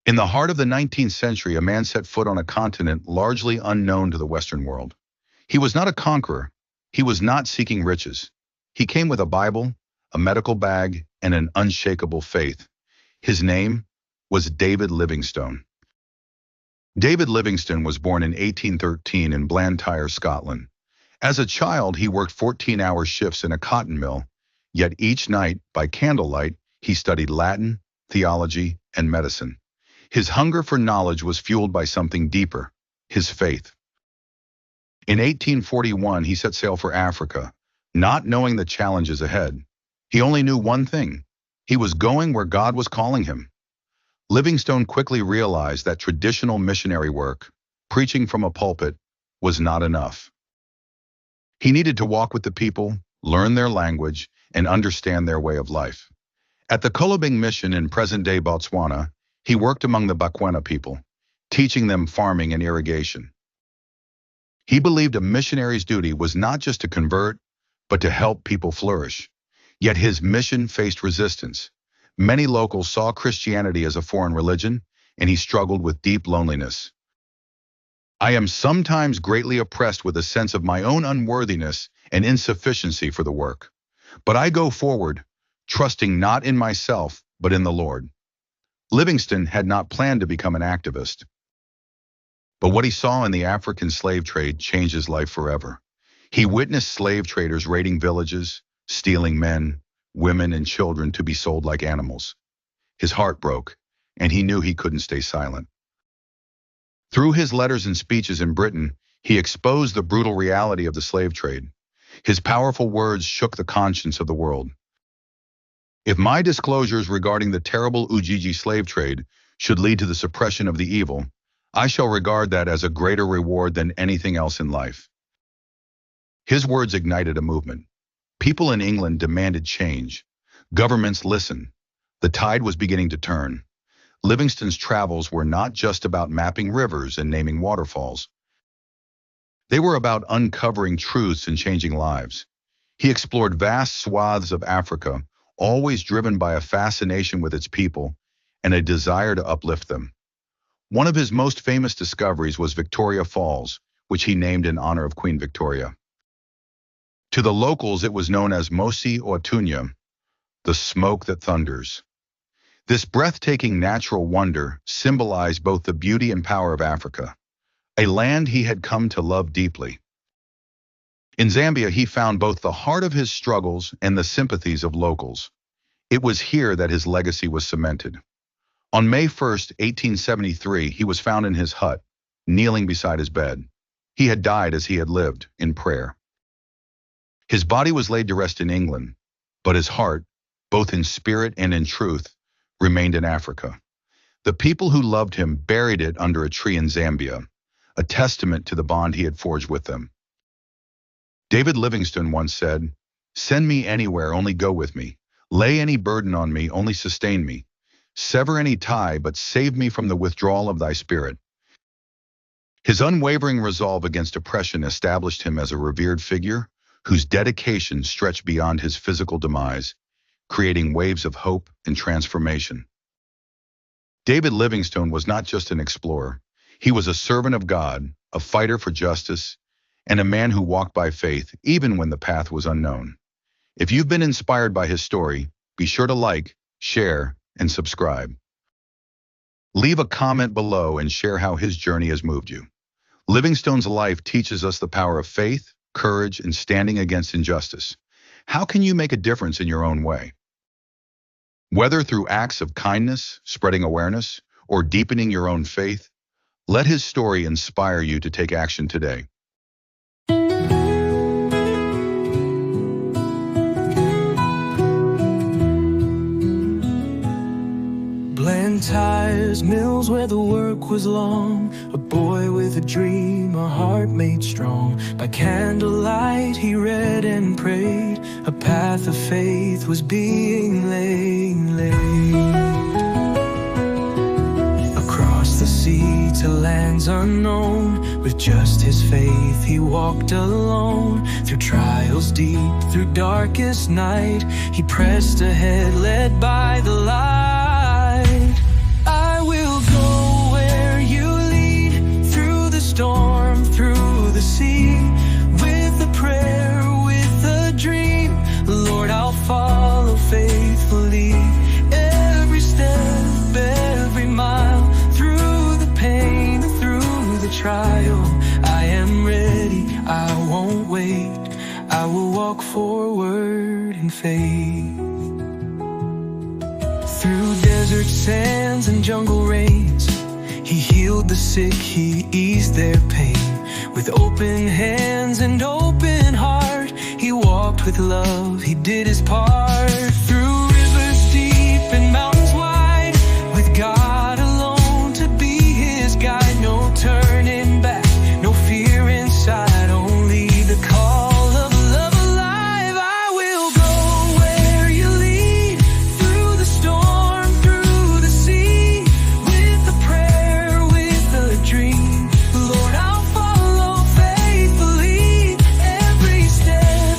In the heart of the 19th century, a man set foot on a continent largely unknown to the Western world. He was not a conqueror. He was not seeking riches. He came with a Bible, a medical bag, and an unshakable faith. His name was David Livingstone. David Livingstone was born in 1813 in Blantyre, Scotland. As a child, he worked 14-hour shifts in a cotton mill, yet each night, by candlelight, he studied Latin, theology, and medicine. His hunger for knowledge was fueled by something deeper, his faith. In 1841, he set sail for Africa, not knowing the challenges ahead. He only knew one thing: he was going where God was calling him. Livingstone quickly realized that traditional missionary work, preaching from a pulpit, was not enough. He needed to walk with the people, learn their language, and understand their way of life. At the Kolobeng mission in present-day Botswana, he worked among the Bakwena people, teaching them farming and irrigation. He believed a missionary's duty was not just to convert, but to help people flourish. Yet his mission faced resistance. Many locals saw Christianity as a foreign religion, and he struggled with deep loneliness. "I am sometimes greatly oppressed with a sense of my own unworthiness and insufficiency for the work. But I go forward, trusting not in myself, but in the Lord." Livingstone had not planned to become an activist. But what he saw in the African slave trade changed his life forever. He witnessed slave traders raiding villages, stealing men, women, and children to be sold like animals. His heart broke, and he knew he couldn't stay silent. Through his letters and speeches in Britain, he exposed the brutal reality of the slave trade. His powerful words shook the conscience of the world. "If my disclosures regarding the terrible Ujiji slave trade should lead to the suppression of the evil, I shall regard that as a greater reward than anything else in life." His words ignited a movement. People in England demanded change. Governments listened. The tide was beginning to turn. Livingstone's travels were not just about mapping rivers and naming waterfalls. They were about uncovering truths and changing lives. He explored vast swaths of Africa, always driven by a fascination with its people and a desire to uplift them. One of his most famous discoveries was Victoria Falls, which he named in honor of Queen Victoria. To the locals, it was known as Mosi Otunya, the smoke that thunders. This breathtaking natural wonder symbolized both the beauty and power of Africa, a land he had come to love deeply. In Zambia, he found both the heart of his struggles and the sympathies of locals. It was here that his legacy was cemented. On May 1st, 1873, he was found in his hut, kneeling beside his bed. He had died as he had lived, in prayer. His body was laid to rest in England, but his heart, both in spirit and in truth, remained in Africa. The people who loved him buried it under a tree in Zambia, a testament to the bond he had forged with them. David Livingstone once said, "Send me anywhere, only go with me. Lay any burden on me, only sustain me. Sever any tie, but save me from the withdrawal of thy spirit." His unwavering resolve against oppression established him as a revered figure whose dedication stretched beyond his physical demise, creating waves of hope and transformation. David Livingstone was not just an explorer. He was a servant of God, a fighter for justice, and a man who walked by faith even when the path was unknown. If you've been inspired by his story, be sure to like, share, and subscribe. Leave a comment below and share how his journey has moved you. Livingstone's life teaches us the power of faith, courage, and standing against injustice. How can you make a difference in your own way? Whether through acts of kindness, spreading awareness, or deepening your own faith, let his story inspire you to take action today. Blantyre's mills where the work was long, a boy with a dream, a heart made strong. By candlelight he read and prayed, a path of faith was being laid. Across the sea to lands unknown, with just his faith he walked alone. Through trials deep, through darkest night, he pressed ahead, led by the light. I will go in faith. Through desert sands and jungle rains, he healed the sick, he eased their pain. With open hands and open heart, he walked with love, he did his part. Through rivers deep and mountains wide, with God alone to be his guide. No turning back, no fear inside, only the call of love alive. I will go where you lead, through the storm, through the sea, with a prayer, with a dream. Lord, I'll follow faithfully, every step,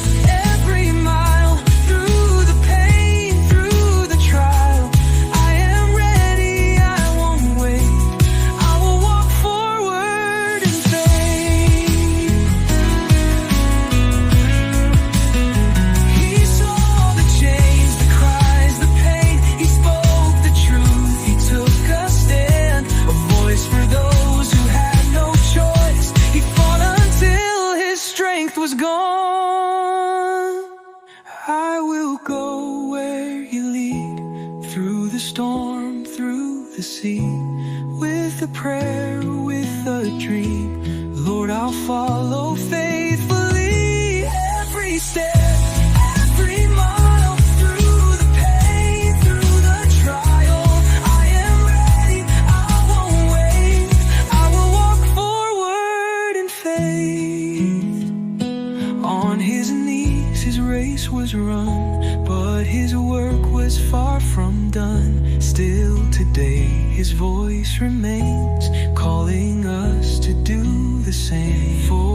every mile, through the pain, through the trial. I am ready, I won't wait, I will walk forward in faith. He saw the chains, the cries, the pain. He spoke the truth, he took a stand, a voice for those who had no choice. He fought until his strength was gone. I will go where you lead, through the storm, through the sea, with a prayer, with a dream. Lord, I'll follow faithfully, every step, every mile, through the pain, through the trial. I am ready, I won't wait, I will walk forward in faith. On his knees his race was run, but his work was far from done. Still today his voice remains, calling us to do the same. For